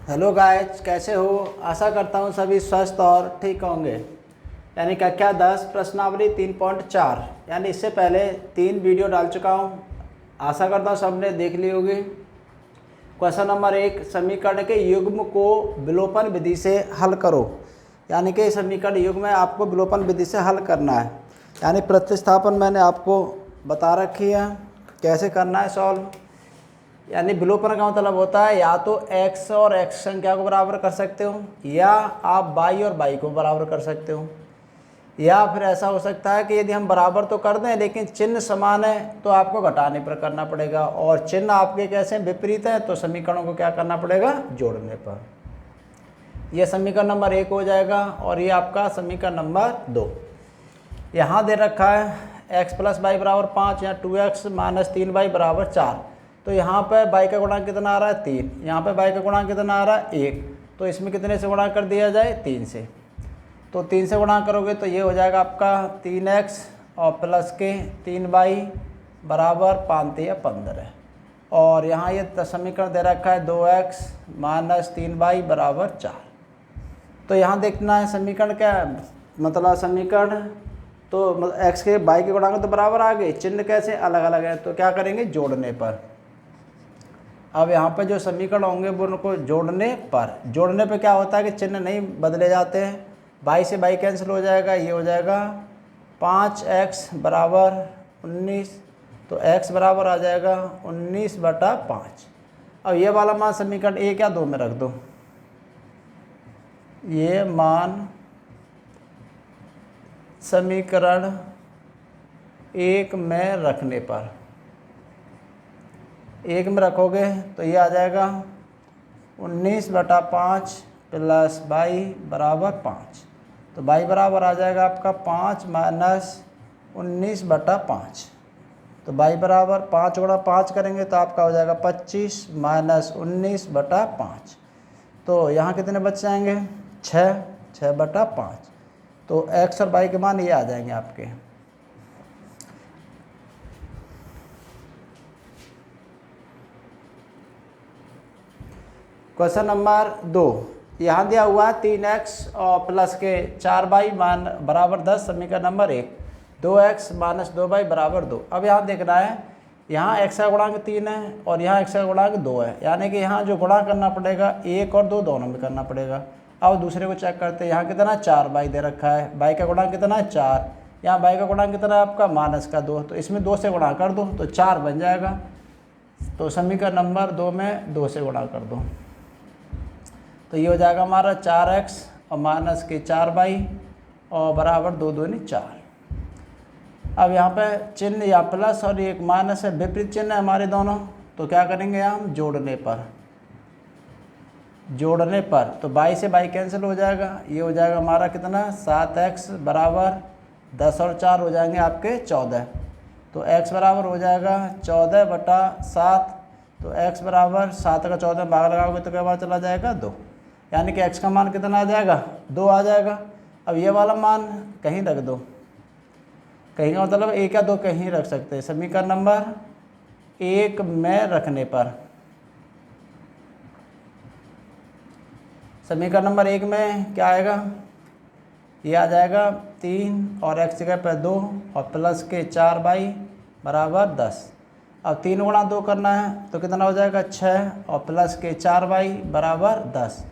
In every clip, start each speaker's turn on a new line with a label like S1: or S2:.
S1: Hello guys, कैसे हो? आशा करता हूँ सभी स्वस्थ और ठीक होंगे। यानी कक्षा 10 प्रश्नावली 3.4 यानी इससे पहले 3 वीडियो डाल चुका हूँ। आशा करता हूँ सबने देख ली होगी। क्वेश्चन नंबर 1, समीकरण के युग्म को विलोपन विधि से हल करो। यानी कि समीकरण युग्म आपको विलोपन विधि से हल करना है। यानी प्रतिस्थापन मैंने आपको बता रखी है कैसे करना है सॉल्व। यानी विलोपन का मतलब होता है या तो x और x संख्या को बराबर कर सकते हो, या आप y और y को बराबर कर सकते हो, या फिर ऐसा हो सकता है कि यदि हम बराबर तो कर दें लेकिन चिन्ह समान है तो आपको घटाने पर करना पड़ेगा, और चिन्ह आपके कैसे विपरीत हैं तो समीकरणों को क्या करना पड़ेगा, जोड़ने पर। यह समीकरण नंबर 1 हो जाएगा और ये आपका समीकरण नंबर 2। यहाँ दे रखा है x + y बराबर 5 या 2x - 3y बराबर 4। तो यहाँ पर y का गुणांक कितना आ रहा है 3, यहाँ पर y का गुणांक कितना आ रहा है 1। तो इसमें कितने से गुणा कर दिया जाए, 3 से। तो 3 से गुणा करोगे तो ये हो जाएगा आपका 3x और प्लस के 3y बराबर 5 या 15। और यहाँ ये समीकरण दे रखा है 2x - 3y बराबर 4। तो यहाँ देखना है समीकरण क्या है, मतलब समीकरण तो x के y के गुणांक तो बराबर आ गए, चिन्ह कैसे अलग अलग है, तो क्या करेंगे, जोड़ने पर। अब यहाँ पर जो समीकरण होंगे वो उनको जोड़ने पर क्या होता है कि चिन्ह नहीं बदले जाते हैं। y से y कैंसिल हो जाएगा, ये हो जाएगा 5x बराबर 19। तो x बराबर आ जाएगा 19/5। अब ये वाला मान समीकरण 1 या 2 में रख दो। ये मान समीकरण 1 में रखने पर, 1 में रखोगे तो ये आ जाएगा 19/5 प्लस y बराबर 5। तो y बराबर आ जाएगा आपका 5 - 19/5। तो y बराबर 5 गुणा 5 करेंगे तो आपका हो जाएगा 25 - 19/5। तो यहाँ कितने बच जाएंगे, 6/5। तो x और y के मान ये आ जाएंगे आपके। क्वेश्चन नंबर 2, यहाँ दिया हुआ 3x और प्लस के 4y मान बराबर 10। समीकरण नंबर 1, 2x - 2y बराबर 2। अब यहाँ देखना है, यहाँ x का गुणांक 3 है और यहाँ x का गुणांक 2 है। यानी कि यहाँ जो गुणा करना पड़ेगा 1 और 2 दोनों में करना पड़ेगा। अब दूसरे को चेक करते हैं, यहाँ कितना 4y दे रखा है, y का गुणांक कितना है 4, यहाँ y का गुणांक कितना है आपका -2। तो इसमें 2 से गुणा कर दो तो 4 बन जाएगा। तो समीकरण नंबर 2 में 2 से गुणा कर दो तो ये हो जाएगा हमारा 4x और माइनस के 4y और बराबर 2 दूनी 4। अब यहाँ पे चिन्ह या प्लस और एक माइनस है, विपरीत चिन्ह है हमारे दोनों। तो क्या करेंगे हम, जोड़ने पर तो y से y कैंसिल हो जाएगा। ये हो जाएगा हमारा कितना, 7x बराबर 10 और 4 हो जाएंगे आपके 14। तो x बराबर हो जाएगा 14/7। तो x बराबर 7 का 14 भाग लगाओगे तो क्या बात चला जाएगा 2। यानी कि x का मान कितना आ जाएगा, 2 आ जाएगा। अब ये वाला मान कहीं रख दो, कहीं का मतलब 1 या 2 कहीं रख सकते हैं। समीकरण नंबर 1 में रखने पर, समीकरण नंबर 1 में क्या आएगा, ये आ जाएगा 3 और x जगह पर 2 और प्लस के 4y बराबर 10। अब 3 गुणा 2 करना है तो कितना हो जाएगा 6 और प्लस के 4y बराबर 10।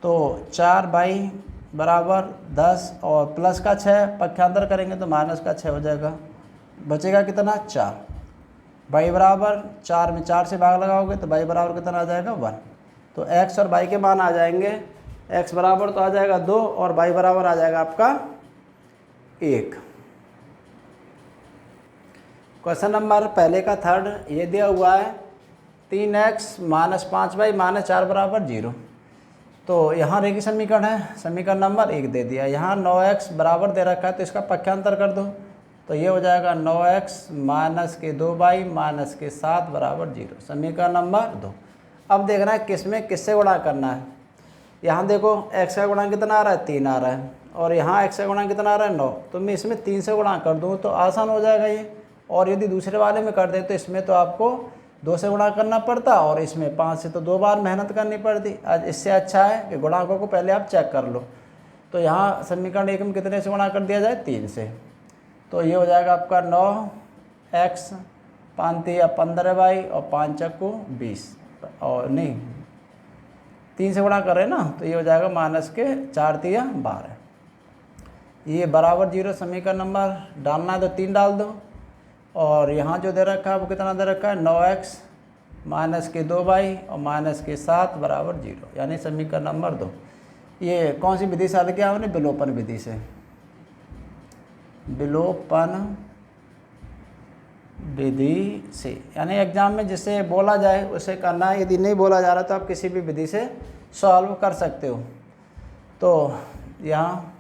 S1: तो 4y बराबर 10 और प्लस का 6 पक्षांतर करेंगे तो माइनस का 6 हो जाएगा। बचेगा कितना 4। y बराबर 4 में 4 से भाग लगाओगे तो y बराबर कितना आ जाएगा 1। तो x और y के मान आ जाएंगे, x बराबर तो आ जाएगा 2 और y बराबर आ जाएगा आपका 1। क्वेश्चन नंबर पहले का थर्ड, ये दिया हुआ है 3x - 5y - 4 बराबर 0। तो यहाँ रेखीय समीकरण है, समीकरण नंबर 1 दे दिया। यहाँ 9x बराबर दे रखा है तो इसका पक्षांतर कर दो तो ये हो जाएगा 9x - के 2y - के 7 बराबर 0। समीकरण नंबर 2। अब देखना है किसमें किससे गुणा करना है। यहाँ देखो x का गुणांक कितना आ रहा है, 3 आ रहा है, और यहाँ x का गुणांक कितना आ रहा है 9। तो मैं इसमें 3 से गुणा कर दूँ तो आसान हो जाएगा ये। और यदि दूसरे वाले में कर दें तो इसमें तो आपको 2 से गुणा करना पड़ता और इसमें 5 से तो 2 बार मेहनत करनी पड़ती। आज इससे अच्छा है कि गुणांकों को पहले आप चेक कर लो। तो यहाँ समीकरण 1 में कितने से गुणा कर दिया जाए, 3 से। तो ये हो जाएगा आपका 9x 5 या 15y और 5 चक्कू 20 और नहीं 3 से गुणा कर रहे हैं ना, तो ये हो जाएगा माइनस के 4 तिया 12। ये बराबर 0 समीकरण नंबर डालना है तो 3 डाल दो और यहाँ जो दे रखा है वो कितना दे रखा है 9x माइनस के 2y और माइनस के 7 बराबर 0, यानी समीकरण नंबर 2। ये कौन सी विधि से हल किया हमने, विलोपन विधि से। विलोपन विधि से यानी एग्जाम में जिसे बोला जाए उसे करना है, यदि नहीं बोला जा रहा तो आप किसी भी विधि से सॉल्व कर सकते हो। तो यहाँ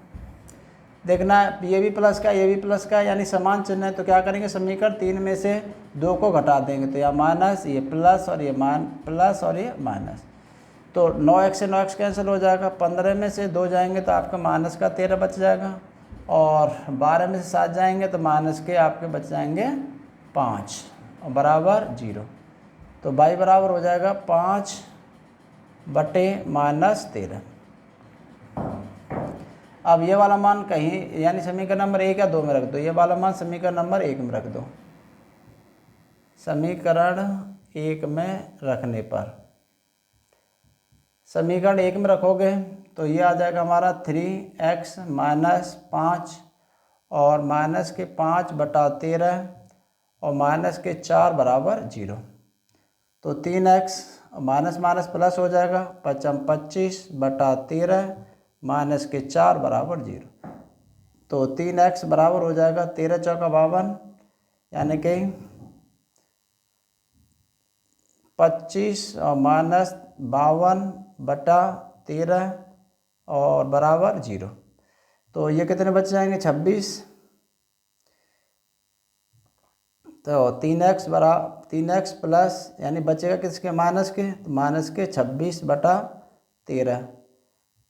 S1: देखना है ये भी प्लस का ये भी प्लस का यानी समान चिन्ह है, तो क्या करेंगे समीकरण 3 में से 2 को घटा देंगे, तो यहाँ माइनस, ये प्लस और ये प्लस और ये माइनस। तो 9x से 9x कैंसिल हो जाएगा, 15 में से 2 जाएंगे तो आपका माइनस का 13 बच जाएगा और 12 में से 7 जाएंगे तो माइनस के आपके बच जाएंगे 5 और बराबर 0। तो y बराबर हो जाएगा 5 बटे माइनस 13। अब ये वाला मान कहीं यानी समीकरण नंबर 1 या 2 में रख दो, ये वाला मान समीकरण नंबर 1 में रख दो। समीकरण 1 में रखने पर समीकरण 1 में रखोगे तो ये आ जाएगा हमारा 3x माइनस 5 और माइनस के 5 बटा 13 और माइनस के 4 बराबर 0। तो 3x माइनस माइनस प्लस हो जाएगा, 25 बटा 13 माइनस के 4 बराबर 0। तो 3x बराबर हो जाएगा 13 चौका 52 यानी कि 25 और माइनस 52 बटा 13 और बराबर 0। तो ये कितने बच जाएंगे 26। तो 3x प्लस यानी बचेगा किसके, माइनस के, तो माइनस के 26 बटा 13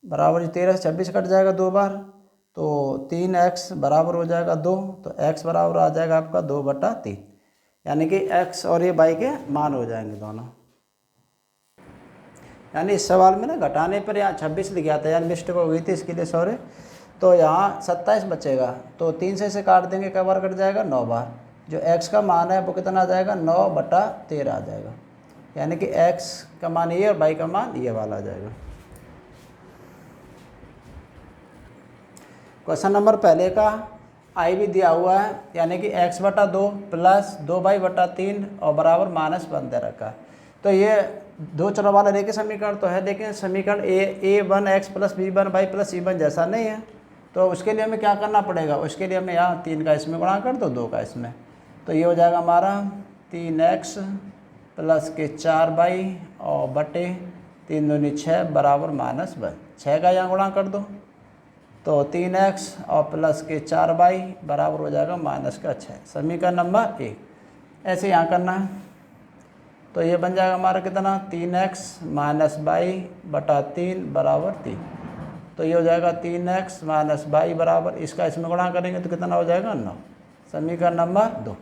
S1: बराबर 13 से 26 कट जाएगा 2 बार, तो 3x बराबर हो जाएगा 2। तो x बराबर आ जाएगा आपका 2 बटा 3, यानी कि x और ये y के मान हो जाएंगे दोनों। यानी इस सवाल में ना घटाने पर यहाँ 26 लिख गया था, यानी मिस्टेक हो गई थी, इसके लिए सॉरी। तो यहाँ 27 बचेगा, तो 3 से इसे काट देंगे, कई बार कट जाएगा 9 बार। जो x का मान है वो कितना आ जाएगा 9 बटा 13 आ जाएगा, यानी कि x का मान ये और y का मान ये वाला आ जाएगा। क्वेश्चन नंबर पहले का आई भी दिया हुआ है, यानी कि x बटा 2 प्लस 2y बटा 3 और बराबर माइनस 1 दे रखा है। तो ये 2 चरों वाला रेखीय समीकरण तो है, लेकिन समीकरण a1x plus b1y plus c1 जैसा नहीं है। तो उसके लिए हमें क्या करना पड़ेगा, उसके लिए हमें यहाँ 3 का इसमें गुणा कर दो, 2 का इसमें। तो ये हो जाएगा हमारा 3x प्लस के 4y और बटे 3 दूनी 6 बराबर माइनस 1। 6 का यहाँ गुणा कर दो, तो 3x और प्लस के 4y बराबर हो जाएगा माइनस का 6। समीकरण नंबर 1 ऐसे यहाँ करना है। तो ये बन जाएगा हमारा कितना 3x माइनस y बटा 3 बराबर 3। तो ये हो जाएगा 3x माइनस y बराबर, इसका इसमें गुणा करेंगे तो कितना हो जाएगा 9। समीकरण नंबर 2।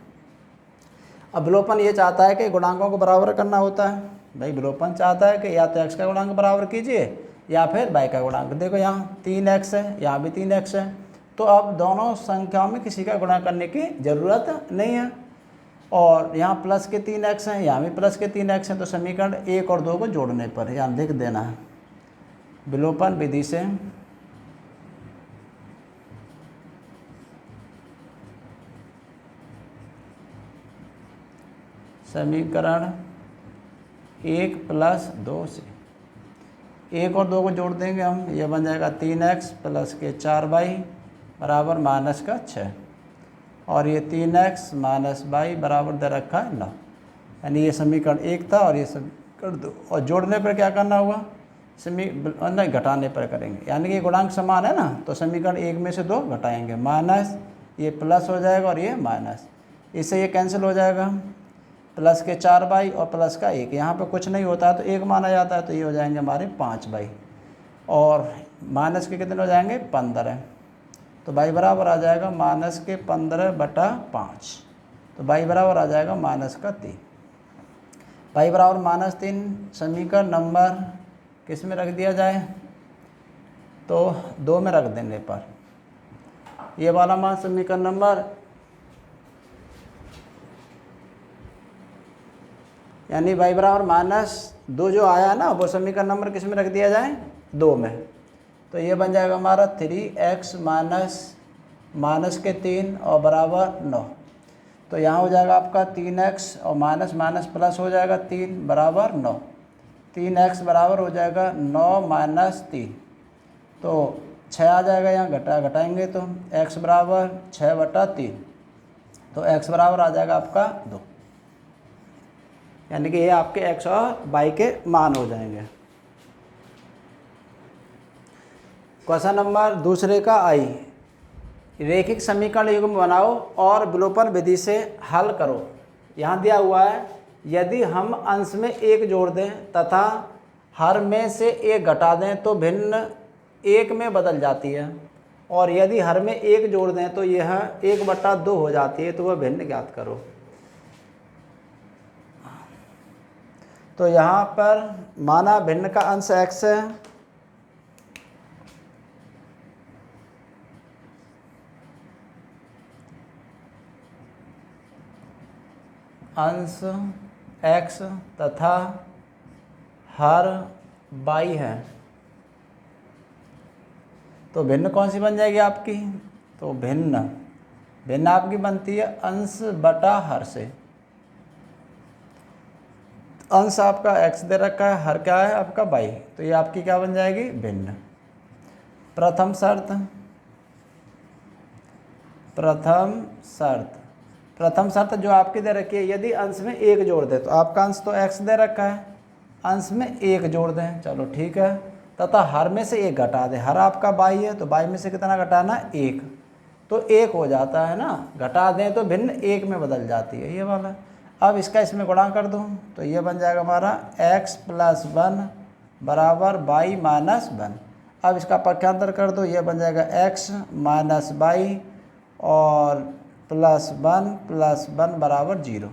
S1: अब विलोपन ये चाहता है कि गुणांकों को बराबर करना होता है। भाई विलोपन चाहता है कि या तो x का गुणांक बराबर कीजिए या फिर y का गुणांक। देखो यहाँ 3x है, यहाँ भी 3x है, तो अब दोनों संख्याओं में किसी का गुणा करने की ज़रूरत नहीं है। और यहाँ प्लस के 3x हैं, यहाँ भी प्लस के 3x हैं, तो समीकरण 1 और 2 को जोड़ने पर यहाँ लिख देना है विलोपन विधि से समीकरण 1 प्लस 2 से 1 और 2 को जोड़ देंगे हम, ये बन जाएगा 3x प्लस के 4y बराबर माइनस का 6 और ये 3x माइनस y बराबर दे रखा है 9। यानी ये समीकरण 1 था और ये समीकरण 2। और जोड़ने पर क्या करना होगा, नहीं घटाने पर करेंगे, यानी कि गुणांक समान है ना, तो समीकरण 1 में से 2 घटाएंगे, माइनस ये प्लस हो जाएगा और ये माइनस, इससे ये कैंसिल हो जाएगा। प्लस के 4y और प्लस का 1, यहाँ पे कुछ नहीं होता है तो 1 माना जाता है, तो ये हो जाएंगे हमारे 5y और माइनस के कितने हो जाएंगे 15। तो y बराबर आ जाएगा माइनस के 15 बटा 5, तो y बराबर आ जाएगा माइनस का 3। पाई बराबर -3 समीकरण नंबर किस में रख दिया जाए, तो 2 में रख देने पर ये वाला मान समीकरण नंबर यानी y बराबर -2 जो आया ना वो समीकरण नंबर किस में रख दिया जाए, 2 में। तो ये बन जाएगा हमारा 3x माइनस के 3 और बराबर 9। तो यहाँ हो जाएगा आपका 3x और माइनस माइनस प्लस हो जाएगा 3 बराबर 9। 3x बराबर हो जाएगा 9 माइनस 3, तो 6 आ जाएगा, यहाँ घटाएंगे तो x बराबर 6/3, तो x बराबर आ जाएगा आपका 2। यानी कि ये आपके x और y के मान हो जाएंगे। क्वेश्चन नंबर दूसरे का आई, रेखिक समीकरण युग्म बनाओ और विलोपन विधि से हल करो। यहाँ दिया हुआ है यदि हम अंश में 1 जोड़ दें तथा हर में से 1 घटा दें तो भिन्न 1 में बदल जाती है, और यदि हर में 1 जोड़ दें तो यह 1/2 हो जाती है, तो वह भिन्न ज्ञात करो। तो यहाँ पर माना भिन्न का अंश x है, अंश x तथा हर y है, तो भिन्न कौन सी बन जाएगी आपकी, तो भिन्न आपकी बनती है अंश बटा हर से। अंश आपका x दे रखा है, हर क्या है आपका y, तो ये आपकी क्या बन जाएगी, भिन्न। प्रथम शर्त जो आपकी दे रखी है, यदि अंश में 1 जोड़ दें, तो आपका अंश तो x दे रखा है, अंश में 1 जोड़ दें, चलो ठीक है, तथा हर में से 1 घटा दें। हर आपका y है, तो y में से कितना घटाना, 1, तो 1 हो जाता है ना, घटा दें तो भिन्न 1 में बदल जाती है, ये वाला। अब इसका इसमें गुणा कर दूँ तो ये बन जाएगा हमारा x + 1 बराबर y - 1। अब इसका पक्षांतर कर दो, ये बन जाएगा x - y और +1 बराबर 0,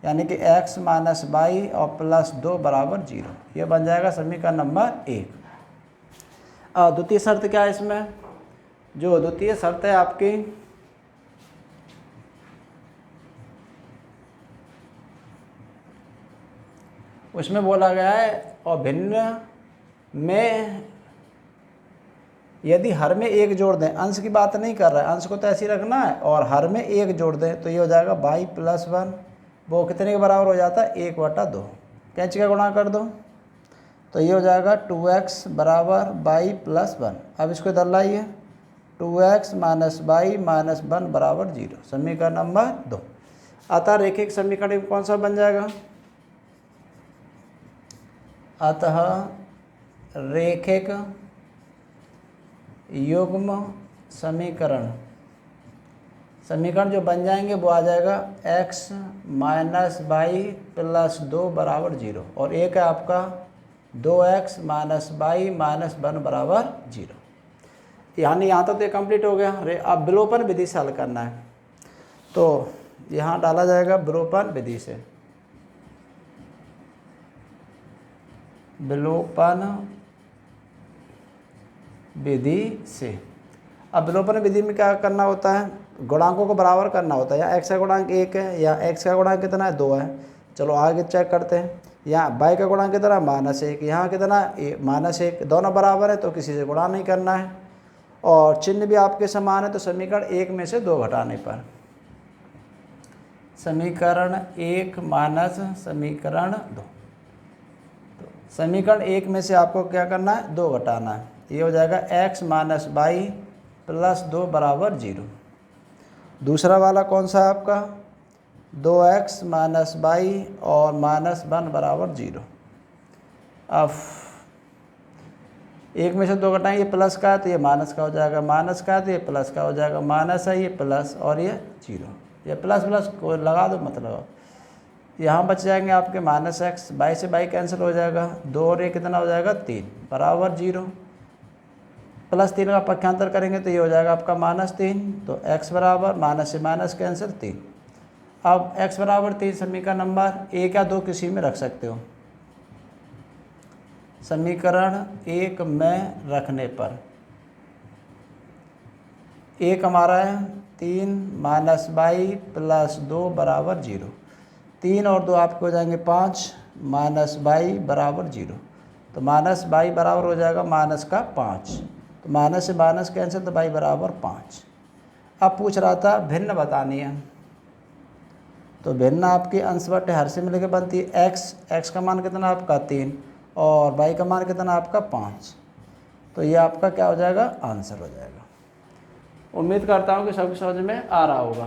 S1: यानी कि x - y और +2 बराबर 0। ये बन जाएगा समीकरण नंबर 1। द्वितीय शर्त क्या है इसमें, जो द्वितीय शर्त है आपकी, उसमें बोला गया है और भिन्न में यदि हर में 1 जोड़ दें, अंश की बात नहीं कर रहा है, अंश को तो ऐसे ही रखना है, और हर में 1 जोड़ दें तो ये हो जाएगा y + 1, वो कितने के बराबर हो जाता है, 1/2। कैंची का गुणा कर दो तो ये हो जाएगा 2x बराबर y + 1। अब इसको इधर लाइए, 2x - y - 1 बराबर 0, समीकरण नंबर 2। अतः रेखिक समीकरण कौन सा बन जाएगा, अतः रेखिक युग्म समीकरण जो बन जाएंगे वो आ जाएगा x - y + 2 बराबर 0, और एक है आपका 2x - y - 1 बराबर 0। यानी यहाँ तक तो ये कंप्लीट हो गया। अब विलोपन विधि से हल करना है, तो यहाँ डाला जाएगा विलोपन विधि से, विलोपन विधि से। अब विलोपन विधि में क्या करना होता है, गुणांकों को बराबर करना होता है। या x का गुणांक 1 है, या x का गुणांक कितना है, 2 है। चलो आगे चेक करते हैं, यहाँ y का गुणांक कितना है, -1, यहाँ कितना -1, दोनों बराबर है तो किसी से गुणा नहीं करना है, और चिन्ह भी आपके समान है, तो समीकरण 1 में से 2 घटाने पर, समीकरण 1 माइनस समीकरण 2, तो समीकरण 1 में से आपको क्या करना है, 2 घटाना है। ये हो जाएगा x - y + 2 बराबर 0। दूसरा वाला कौन सा है आपका, 2x - y और -1 बराबर 0। अब 1 में से 2 घटाएंगे, ये प्लस का है तो ये माइनस का हो जाएगा, माइनस का है तो ये प्लस का हो जाएगा, माइनस है ये प्लस, और ये 0, ये प्लस को लगा दो, मतलब यहाँ बच जाएंगे आपके -x, y से y कैंसिल हो जाएगा, 2 और ये कितना हो जाएगा, 3 बराबर 0। +3 का पक्षांतर करेंगे तो ये हो जाएगा आपका -3, तो x बराबर माइनस से माइनस कैंसिल 3। अब x बराबर 3 समीकरण नंबर 1 या 2 किसी में रख सकते हो। समीकरण 1 में रखने पर 1 हमारा है 3 माइनस बाई प्लस 2 बराबर 0। 3 और 2 आपके हो जाएंगे 5 माइनस बाई बराबर 0। तो माइनस बाई बराबर हो जाएगा माइनस का 5। तो माइनस से माइनस कैंसिल, तो बाई बराबर 5। अब पूछ रहा था भिन्न बतानी है, तो भिन्न आपकी अंश बटे हर से मिलकर बनती है x का मान कितना आपका 3 और y का मान कितना आपका 5। तो ये आपका क्या हो जाएगा, आंसर हो जाएगा। उम्मीद करता हूँ कि सबकी समझ में आ रहा होगा।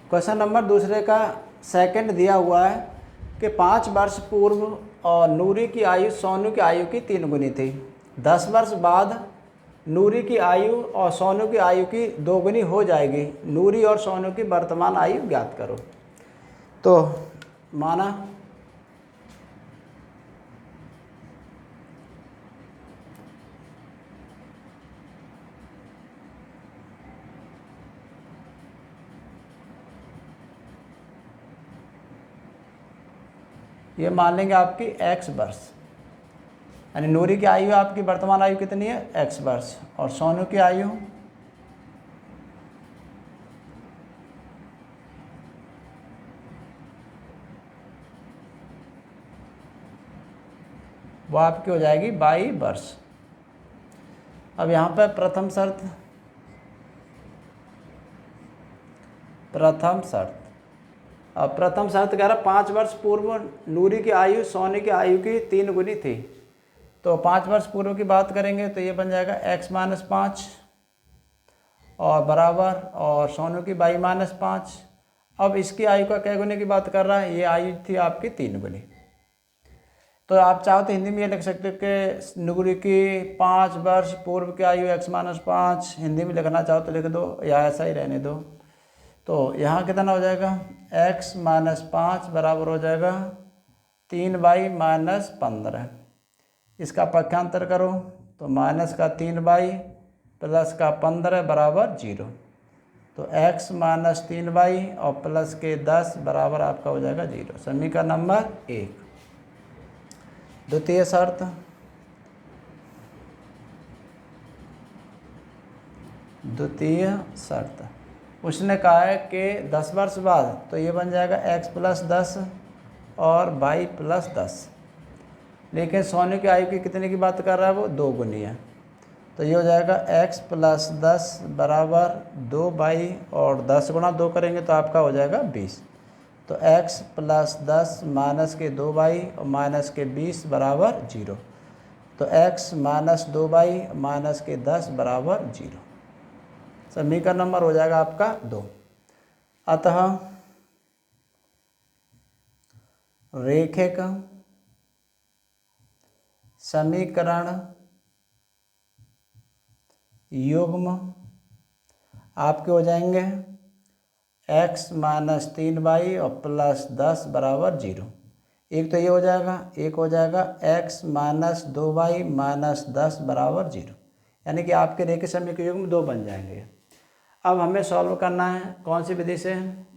S1: क्वेश्चन नंबर दूसरे का सेकंड दिया हुआ है कि 5 वर्ष पूर्व और नूरी की आयु सोनू की आयु की 3 गुनी थी। 10 वर्ष बाद नूरी की आयु और सोनू की आयु की 2 गुनी हो जाएगी। नूरी और सोनू की वर्तमान आयु ज्ञात करो। तो माना ये मान लेंगे आपकी x वर्ष, यानी नूरी की आयु आपकी वर्तमान आयु कितनी है x वर्ष, और सोनू की आयु वो आपकी हो जाएगी 22 वर्ष। अब यहाँ पर प्रथम शर्त अब प्रथम शर्त कह रहा 5 वर्ष पूर्व नूरी की आयु सोने की आयु की 3 गुनी थी। तो 5 वर्ष पूर्व की बात करेंगे तो ये बन जाएगा x माइनस 5 और बराबर और सोनू की बाई माइनस 5। अब इसकी आयु का क्या गुने की बात कर रहा है, ये आयु थी आपकी 3 गुनी। तो आप चाहो तो हिंदी में ये लिख सकते हो कि नूरी की 5 वर्ष पूर्व की आयु x माइनस 5, हिंदी में लिखना चाहो तो लिख दो या ऐसा ही रहने दो। तो यहाँ कितना हो जाएगा, x माइनस 5 बराबर हो जाएगा 3 बाई माइनस 15। इसका पक्षांतर करो तो माइनस का 3 बाई प्लस का 15 बराबर 0। तो x माइनस 3 बाई और प्लस के 10 बराबर आपका हो जाएगा 0। समीकरण नंबर 1। द्वितीय शर्त उसने कहा है कि 10 वर्ष बाद, तो ये बन जाएगा x प्लस 10 और y प्लस 10। लेकिन सोने की आयु की कितने की बात कर रहा है, वो 2 गुनी है। तो ये हो जाएगा x प्लस 10 बराबर 2 बाई और 10 गुणा 2 करेंगे तो आपका हो जाएगा 20। तो x प्लस 10 माइनस के 2 बाई और माइनस के 20 बराबर 0। तो x माइनस 2 बाई माइनस के 10 बराबर 0। समीकरण नंबर हो जाएगा आपका 2। अतः रेखिक समीकरण युग्म आपके हो जाएंगे x माइनस 3 बाई और प्लस 10 बराबर 0। एक तो ये हो जाएगा, एक हो जाएगा x माइनस 2 बाई माइनस 10 बराबर 0, यानी कि आपके रेखिक समीकरण युग्म 2 बन जाएंगे। अब हमें सॉल्व करना है कौन सी विधि से,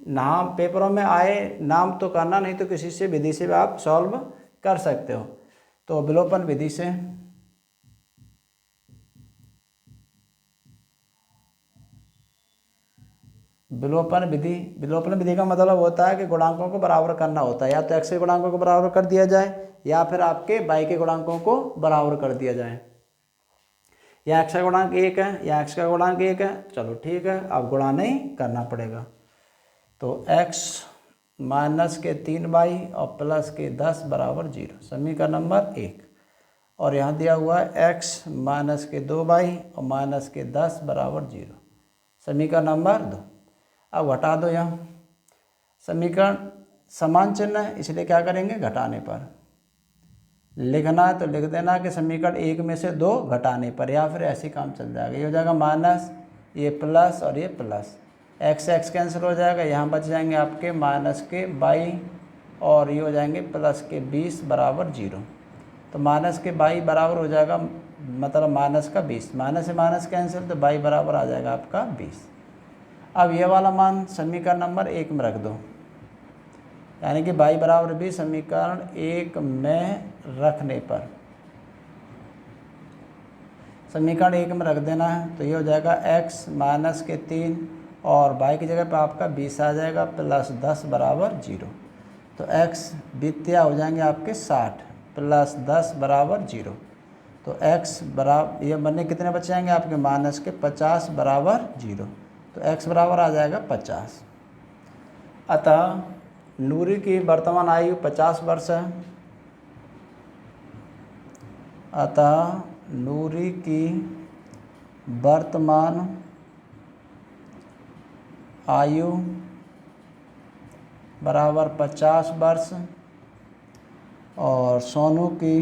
S1: नाम पेपरों में आए नाम तो करना, नहीं तो किसी से विधि से भी आप सॉल्व कर सकते हो। तो विलोपन विधि से विलोपन विधि का मतलब होता है कि गुणांकों को बराबर करना होता है। या तो x के गुणांकों को बराबर कर दिया जाए या फिर आपके y के गुणांकों को बराबर कर दिया जाए। या x का गुणांक 1 है या x का गुणांक 1 है, चलो ठीक है, अब गुणा नहीं करना पड़ेगा। तो x माइनस के 3 बाई और प्लस के 10 बराबर 0। समीकरण नंबर 1। और यहाँ दिया हुआ है x माइनस के 2 बाई और माइनस के 10 बराबर 0। समीकरण नंबर 2। अब घटा दो, यहाँ समीकरण समान चिन्ह है इसलिए क्या करेंगे, घटाने पर लिखना है तो लिख देना कि समीकरण 1 में से 2 घटाने पर, या फिर ऐसे काम चल जाएगा। ये हो जाएगा माइनस, ये प्लस और ये प्लस, x कैंसिल हो जाएगा, यहाँ बच जाएंगे आपके माइनस के 22 और ये हो जाएंगे प्लस के 20 बराबर 0। तो माइनस के 22 बराबर हो जाएगा मतलब माइनस का 20, माइनस से माइनस कैंसिल, तो y बराबर आ जाएगा आपका 20। अब ये वाला मान समीकरण नंबर 1 में रख दो, यानी कि y बराबर 20 समीकरण 1 में रखने पर, समीकरण 1 में रख देना है, तो ये हो जाएगा x माइनस के 3 और y की जगह पर आपका 20 आ जाएगा प्लस 10 बराबर 0। तो x वित्तीय हो जाएंगे आपके 60 प्लस 10 बराबर 0। तो x बराबर ये बनने कितने बच जाएंगे आपके माइनस के 50 बराबर 0। तो x बराबर आ जाएगा 50। अतः नूरी की वर्तमान आयु 50 वर्ष है। अतः नूरी की वर्तमान आयु बराबर 50 वर्ष और सोनू की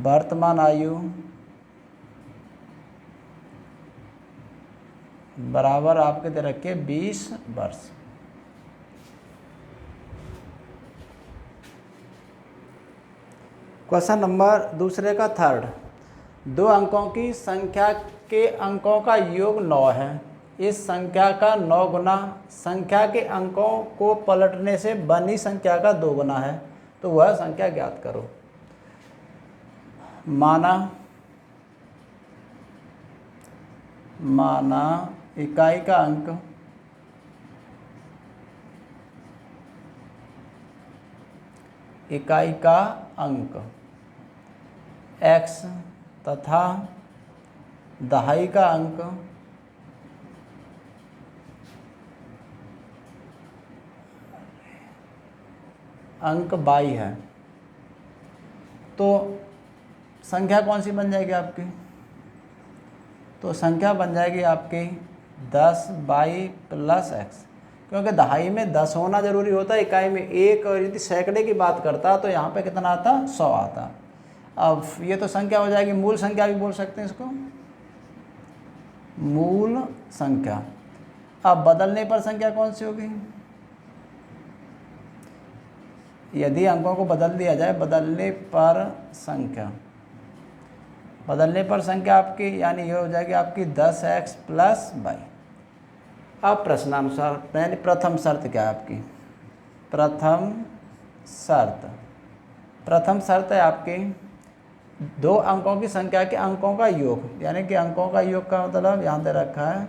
S1: वर्तमान आयु बराबर आपके दे रखे 20 वर्ष। क्वेश्चन नंबर दूसरे का थर्ड, 2 अंकों की संख्या के अंकों का योग 9 है। इस संख्या का 9 गुना संख्या के अंकों को पलटने से बनी संख्या का 2 गुना है, तो वह संख्या ज्ञात करो। माना इकाई का अंक x तथा दहाई का अंक y है, तो संख्या कौन सी बन जाएगी आपकी? तो संख्या बन जाएगी आपकी 10y प्लस x, क्योंकि दहाई में 10 होना ज़रूरी होता है, इकाई में 1, और यदि सैकड़े की बात करता तो यहाँ पे कितना आता? 100 आता। अब ये तो संख्या हो जाएगी, मूल संख्या भी बोल सकते हैं इसको, मूल संख्या। अब बदलने पर संख्या कौन सी होगी? यदि अंकों को बदल दिया जाए, बदलने पर संख्या आपकी, यानी ये हो जाएगी आपकी 10x प्लस y। अब प्रश्नानुसार यानी प्रथम शर्त क्या है आपकी? प्रथम शर्त है आपकी 2 अंकों की संख्या के अंकों का योग, यानी कि अंकों का योग का मतलब यहाँ दे रखा है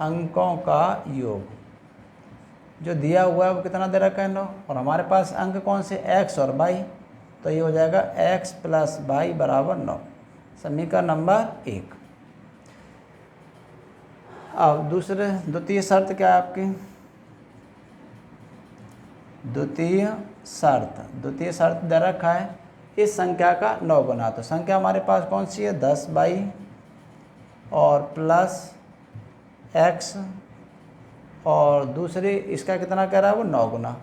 S1: अंकों का योग, जो दिया हुआ है वो कितना दे रखा है? 9, और हमारे पास अंक कौन से? x और y, तो ये हो जाएगा x प्लस y बराबर 9, समीकरण नंबर 1। अब द्वितीय शर्त क्या है आपकी? द्वितीय शर्त दे रखा है इस संख्या का 9 गुना, तो संख्या हमारे पास कौन सी है? 10y और प्लस x, और दूसरी इसका कितना कह रहा है? वो 9 गुना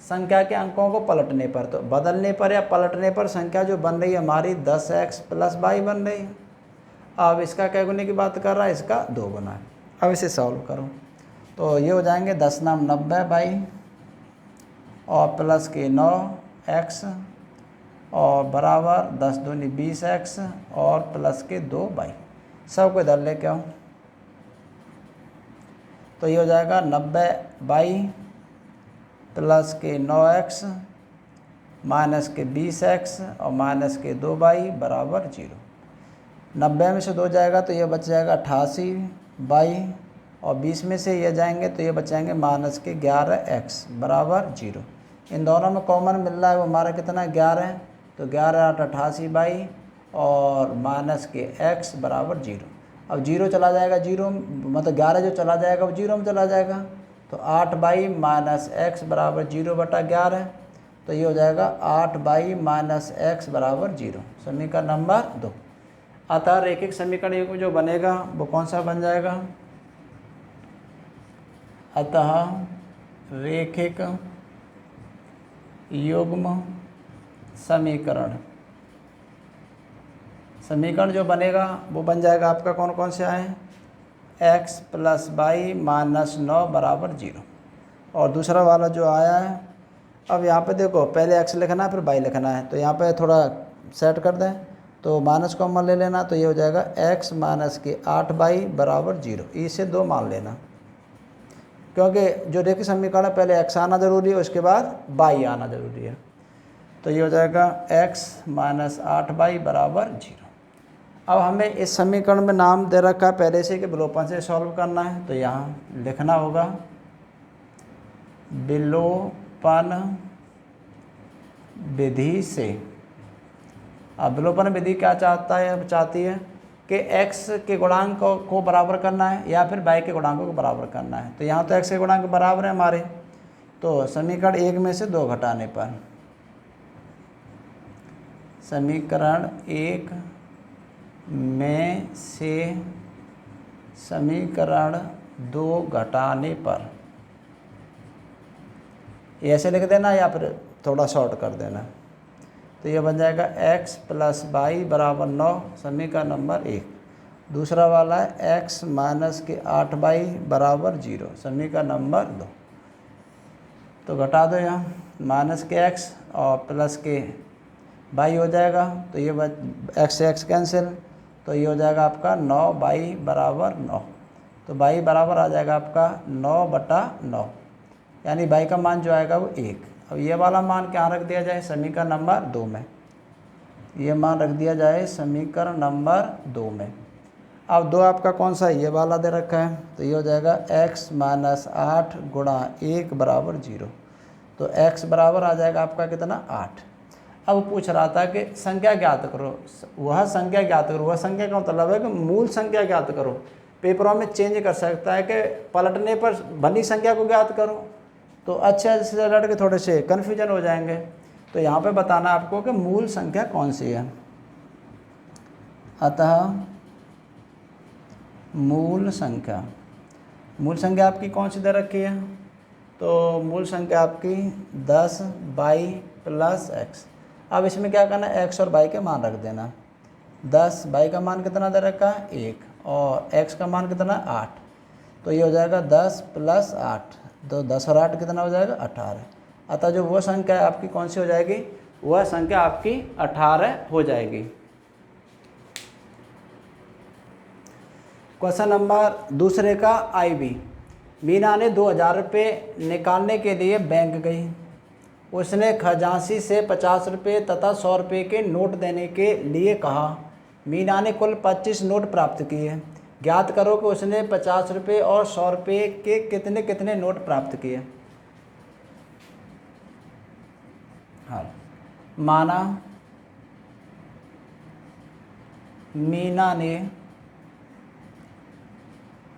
S1: संख्या के अंकों को पलटने पर, तो बदलने पर या पलटने पर संख्या जो बन रही है हमारी 10x प्लस y बन रही है। अब इसका क्या गुने की बात कर रहा है? इसका 2 गुना है। अब इसे सॉल्व करो, तो ये हो जाएंगे 10 नाम 90y और प्लस के 9x और बराबर 10 दूनी 20x और प्लस के 2y, सब को इधर लेके आओ, तो ये हो जाएगा 90y प्लस के 9x माइनस के 20x और माइनस के 2y बराबर 0। 90 में से 2 जाएगा तो ये बच जाएगा 88y, और 20 में से ये जाएंगे तो ये बचाएंगे माइनस के 11x बराबर 0। इन दोनों में कॉमन मिल रहा है वो हमारा कितना? 11 है, तो 11 8 88y और माइनस के x बराबर 0। अब 0 चला जाएगा, 0 मतलब 11 जो चला जाएगा वो 0 में चला जाएगा, तो 8y माइनस x बराबर 0 बटा 11, तो ये हो जाएगा 8y माइनस x बराबर 0, समीकरण नंबर 2। अतः रैखिक समीकरण युग्म जो बनेगा वो कौन सा बन जाएगा? अतः रैखिक युग्म समीकरण जो बनेगा वो बन जाएगा आपका कौन कौन से आए? x प्लस y माइनस 9 बराबर 0, और दूसरा वाला जो आया है अब यहाँ पे देखो पहले x लिखना है फिर y लिखना है, तो यहाँ पे थोड़ा सेट कर दें, तो माइनस कॉमन ले लेना, तो ये हो जाएगा x माइनस के 8y बराबर 0। इसे 2 मान लेना, क्योंकि जो रेखीय समीकरण है पहले x आना ज़रूरी है, उसके बाद y आना ज़रूरी है। तो ये हो जाएगा x माइनस 8y बराबर 0। अब हमें इस समीकरण में नाम दे रखा है पहले से कि विलोपन से सॉल्व करना है, तो यहाँ लिखना होगा विलोपन विधि से। अब विलोपन विधि क्या चाहती है कि x के गुणांक को बराबर करना है या फिर y के गुणांकों को बराबर करना है। तो यहाँ तो x के गुणांक बराबर है हमारे, तो समीकरण 1 में से 2 घटाने पर, समीकरण 1 में से समीकरण 2 घटाने पर, ऐसे लिख देना या फिर थोड़ा शॉर्ट कर देना। तो ये बन जाएगा x प्लस वाई बराबर 9, समीकरण नंबर 1। दूसरा वाला है x माइनस के 8y बराबर 0, समीकरण नंबर 2। तो घटा दो यहाँ, माइनस के x और प्लस के y हो जाएगा, तो ये x से x कैंसिल, तो ये हो जाएगा आपका 9y बराबर 9। तो y बराबर आ जाएगा आपका 9/9, यानी y का मान जो आएगा वो 1। अब ये वाला मान क्या रख दिया जाए समीकरण नंबर 2 में, ये मान रख दिया जाए समीकरण नंबर 2 में। अब 2 आपका कौन सा है, ये वाला दे रखा है, तो ये हो जाएगा x माइनस 8 गुणा 1 बराबर 0। तो x बराबर आ जाएगा आपका कितना 8। अब पूछ रहा था कि संख्या ज्ञात करो, वह संख्या ज्ञात करो। वह संख्या का मतलब है कि मूल संख्या ज्ञात करो। पेपरों में चेंज कर सकता है कि पलटने पर बनी संख्या को ज्ञात करो, तो अच्छे से लड़ के थोड़े से कन्फ्यूजन हो जाएंगे। तो यहाँ पे बताना आपको कि मूल संख्या कौन सी है। अतः मूल संख्या आपकी कौन सी दे रखी है, तो मूल संख्या आपकी 10y प्लस x। अब इसमें क्या करना है, x और y के मान रख देना। 10y का मान कितना दे रखा है 1 और x का मान कितना 8, तो ये हो जाएगा 10 प्लस 8, तो 10 और 8 कितना हो जाएगा 18। अतः जो वो संख्या है आपकी कौन सी हो जाएगी, वह संख्या आपकी 18 हो जाएगी। क्वेश्चन नंबर दूसरे का IB। मीना ने 2000 रुपये निकालने के लिए बैंक गई। उसने खजांची से 50 रुपये तथा 100 रुपये के नोट देने के लिए कहा। मीना ने कुल 25 नोट प्राप्त किए। ज्ञात करो कि उसने 50 रुपये और 100 रुपये के कितने कितने नोट प्राप्त किए। हाँ, माना मीना ने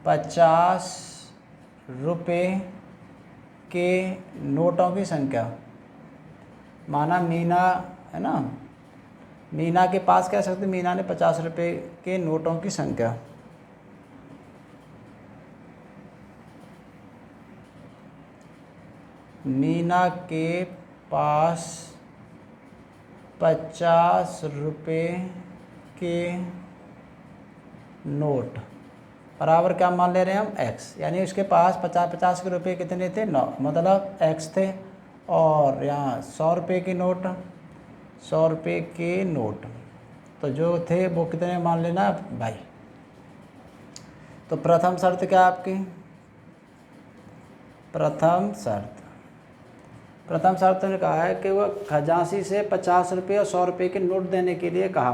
S1: 50 रुपये के नोटों की संख्या, माना मीना है ना, मीना के पास कह सकते, मीना ने 50 रुपये के नोटों की संख्या, मीना के पास 50 रुपये के नोट बराबर क्या मान ले रहे हैं हम x, यानी उसके पास 50 के रुपये कितने थे 9, मतलब x थे। और यहाँ 100 रुपये की नोट, 100 रुपये के नोट तो जो थे वो कितने मान लेना भाई। तो प्रथम शर्त क्या आपकी, प्रथम शर्त ने कहा है कि वह खजांची से 50 रुपये और 100 रुपये के नोट देने के लिए कहा।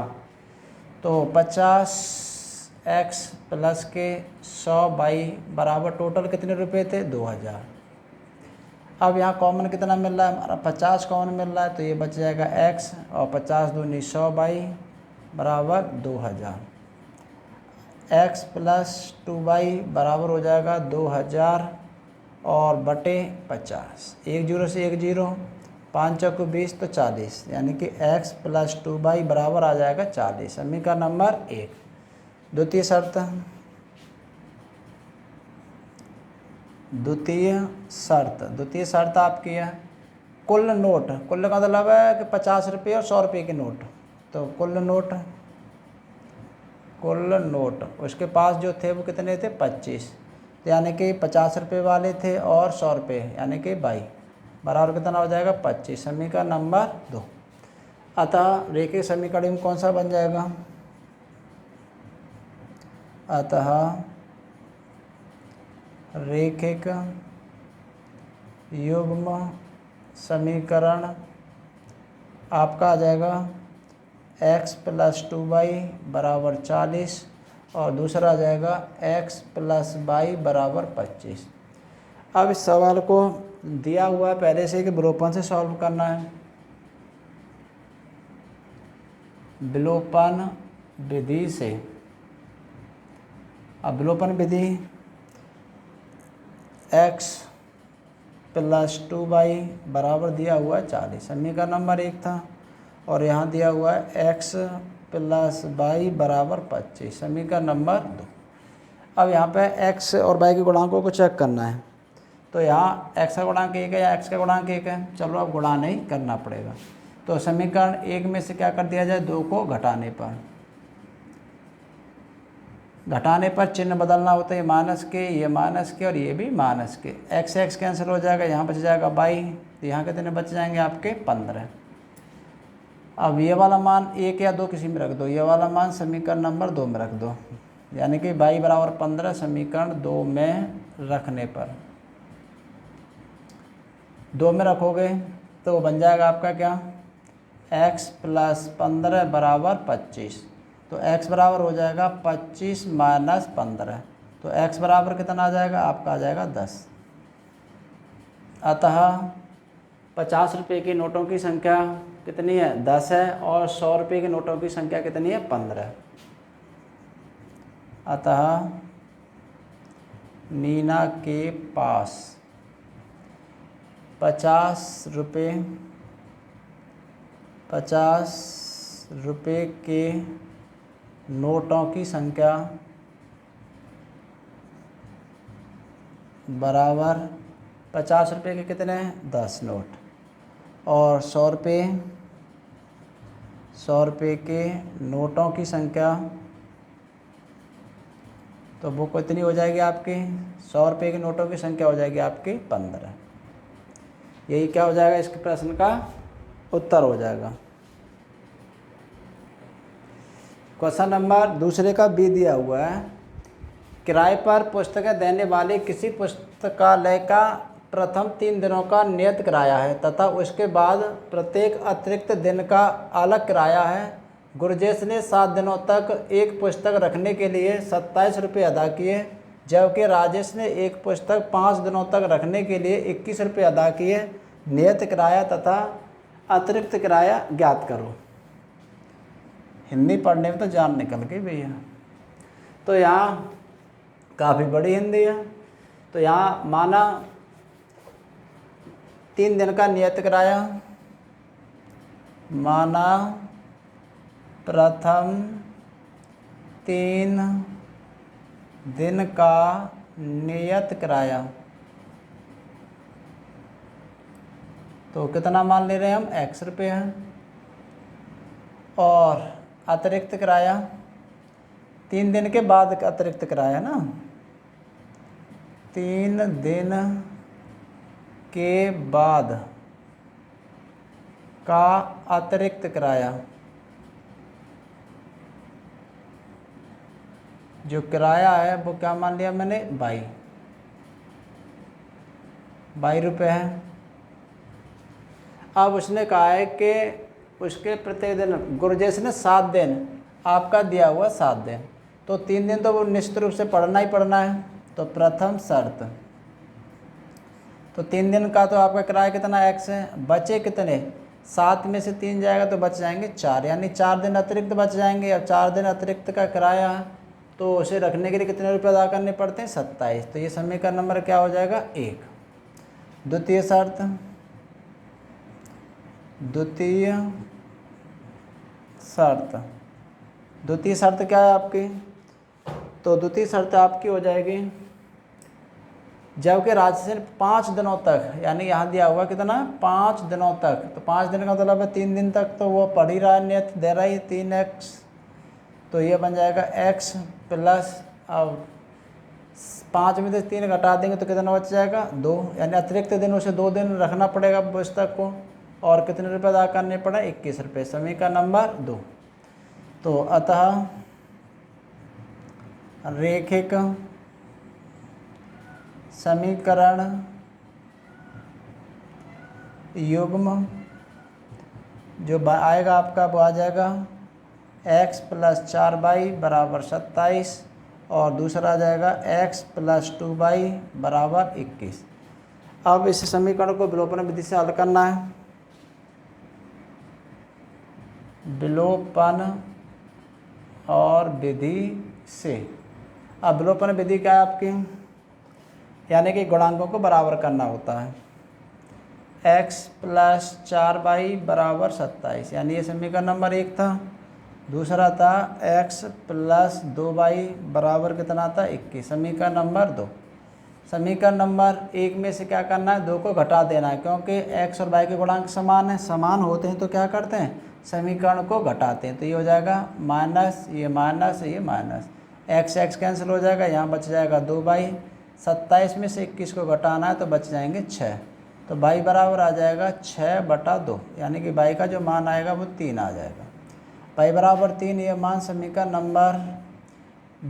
S1: तो 50x प्लस के 100y बराबर टोटल कितने रुपये थे 2000। अब यहाँ कॉमन कितना मिल रहा है हमारा 50 कॉमन मिल रहा है, तो ये बच जाएगा x और 50 दूनी 100y बराबर 2000। x प्लस 2y बराबर हो जाएगा 2000 और बटे 50, 1 0 से 1 0, 5 चौको 20 तो 40, यानी कि x प्लस 2y बराबर आ जाएगा 40, समीकरण नंबर 1। द्वितीय शर्त आपकी है कुल नोट, कुल का मतलब है कि 50 रुपये और 100 रुपये के नोट, तो कुल नोट उसके पास जो थे वो कितने थे 25, यानी कि 50 रुपये वाले थे और 100 रुपये यानी कि 22, बराबर कितना हो जाएगा 25, समीकरण नंबर 2। अतः रेखीय समीकरण कौन सा बन जाएगा, अतः रेखिक युग्म समीकरण आपका आ जाएगा x + 2y बराबर 40 और दूसरा आ जाएगा x + y बराबर 25। अब इस सवाल को दिया हुआ है पहले से कि विलोपन से सॉल्व करना है। विलोपन विधि से, अब विलोपन विधि x + 2y बराबर दिया हुआ है 40, समीकरण नंबर 1 था, और यहाँ दिया हुआ है x + y बराबर 25, समीकरण नंबर 2। अब यहाँ पे x और y के गुणांकों को चेक करना है। तो यहाँ x का गुणांक 1 है या x का गुणांक 1 है, चलो अब गुणा नहीं करना पड़ेगा। तो समीकरण 1 में से क्या कर दिया जाए, 2 को घटाने पर चिन्ह बदलना होता है, माइनस के, ये माइनस के और ये भी माइनस के। x कैंसिल हो जाएगा, यहाँ बच जाएगा y, तो यहाँ कितने बच जाएंगे आपके 15। अब ये वाला मान 1 या 2 किसी में रख दो, ये वाला मान समीकरण नंबर 2 में रख दो, यानी कि y बराबर 15 समीकरण 2 में रखने पर, 2 में रखोगे तो बन जाएगा आपका क्या, x + 15 बराबर 25। तो x बराबर हो जाएगा 25 - 15, तो x बराबर कितना आ जाएगा आपका, आ जाएगा 10। अतः 50 रुपये की नोटों की संख्या कितनी है, 10 है, और 100 रुपये के नोटों की संख्या कितनी है, 15। अतः नीना के पास 50 रुपये के नोटों की संख्या बराबर 50 रुपये के कितने हैं, 10 नोट, और 100 रुपये के नोटों की संख्या, तो वो कितनी हो जाएगी आपकी, 100 रुपये के नोटों की संख्या हो जाएगी आपकी 15। यही क्या हो जाएगा, इसके प्रश्न का उत्तर हो जाएगा। क्वेश्चन नंबर दूसरे का बी दिया हुआ है, किराए पर पुस्तकें देने वाले किसी पुस्तकालय का प्रथम 3 दिनों का नियत किराया है तथा उसके बाद प्रत्येक अतिरिक्त दिन का अलग किराया है। गुरजेश ने 7 दिनों तक एक पुस्तक रखने के लिए 27 रुपये अदा किए, जबकि राजेश ने एक पुस्तक 5 दिनों तक रखने के लिए 21 रुपये अदा किए। नियत किराया तथा अतिरिक्त किराया ज्ञात करो। हिंदी पढ़ने में तो जान निकल गई भैया। तो यहाँ काफ़ी बड़ी हिंदी है। तो यहाँ माना 3 दिन का नियत किराया, माना प्रथम 3 दिन का नियत किराया, तो कितना मान ले रहे हैं हम, x रुपये है। और अतिरिक्त किराया 3 दिन के बाद का अतिरिक्त किराया ना, 3 दिन के बाद का अतिरिक्त किराया, जो किराया है वो क्या मान लिया मैंने, 22 रुपये है। अब उसने कहा है कि उसके प्रत्येक दिन, गुरजेश ने 7 दिन आपका दिया हुआ 7 दिन, तो 3 दिन तो वो निश्चित रूप से पढ़ना ही पढ़ना है। तो प्रथम शर्त, तो 3 दिन का तो आपका किराया कितना x है, बचे कितने, 7 में से 3 जाएगा तो बच जाएंगे 4, यानी 4 दिन अतिरिक्त बच जाएंगे। अब 4 दिन अतिरिक्त का किराया तो उसे रखने के लिए कितने रुपये अदा करने पड़ते हैं, 27। तो ये समीकरण नंबर क्या हो जाएगा, 1। द्वितीय शर्त, द्वितीय शर्त क्या है आपकी, तो द्वितीय शर्त आपकी हो जाएगी, जबकि राजेश ने 5 दिनों तक, यानी यहाँ दिया हुआ कितना, 5 दिनों तक, तो 5 दिन का मतलब है 3 दिन तक तो वो पढ़ ही रहा है, नियत दे रहा है 3x, तो ये बन जाएगा x प्लस अब 5 में से 3 घटा देंगे तो कितना बच जाएगा 2, यानी अतिरिक्त दिन उसे 2 दिन रखना पड़ेगा पुस्तक को, और कितने रुपये अदा करने पड़े 21 रुपये। समीकरण नंबर 2। तो अतः रैखिक समीकरण युग्म जो आएगा आपका वो आ जाएगा x + 4y = 27 और दूसरा आ जाएगा x + 2y = 21। अब इस समीकरण को विलोपन विधि से हल करना है। विलोपन और विधि से, अब विलोपन विधि क्या है आपकी, यानी कि गुणांकों को बराबर करना होता है। x + 4y = 27, यानी ये समीकरण नंबर 1 था। दूसरा था x + 2y बराबर कितना था 21, समीकरण नंबर 2। समीकरण नंबर 1 में से क्या करना है, 2 को घटा देना है, क्योंकि x और y के गुणांक समान हैं। समान होते हैं तो क्या करते हैं, समीकरण को घटाते हैं। तो ये हो जाएगा माइनस, ये माइनस, ये माइनस, x कैंसिल हो जाएगा, यहाँ बच जाएगा 2y। 27 में से 21 को घटाना है तो बच जाएंगे 6, तो y बराबर आ जाएगा 6/2, यानी कि y का जो मान आएगा वो 3 आ जाएगा। y बराबर 3 ये मान समीकरण नंबर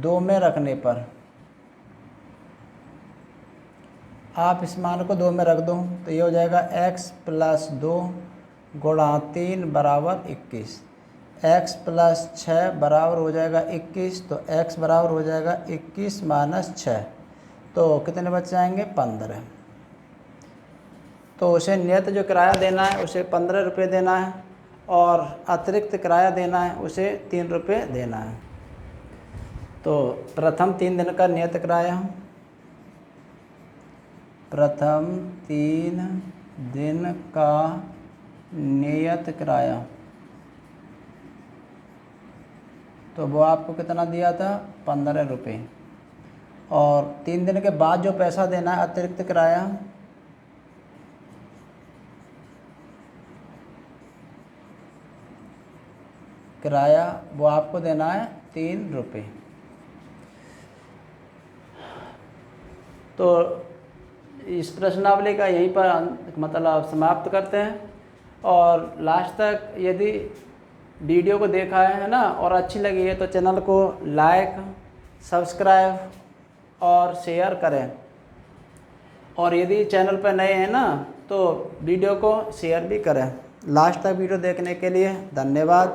S1: 2 में रखने पर आप इस मान को 2 में रख दो तो ये हो जाएगा x + 2 × 3 = 21, x + 6 बराबर हो जाएगा 21, तो x बराबर हो जाएगा 21 - 6, तो कितने बच जाएंगे 15। तो उसे नियत जो किराया देना है उसे 15 रुपये देना है, और अतिरिक्त किराया देना है उसे 3 रुपये देना है। तो प्रथम 3 दिन का नियत किराया, प्रथम 3 दिन का नियत किराया, तो वो आपको कितना दिया था 15 रुपये। और 3 दिन के बाद जो पैसा देना है अतिरिक्त किराया वो आपको देना है 3 रुपये। तो इस प्रश्नावली का यहीं पर मतलब समाप्त करते हैं। और लास्ट तक यदि वीडियो को देखा है ना और अच्छी लगी है तो चैनल को लाइक, सब्सक्राइब और शेयर करें। और यदि चैनल पर नए हैं ना तो वीडियो को शेयर भी करें। लास्ट तक वीडियो देखने के लिए धन्यवाद।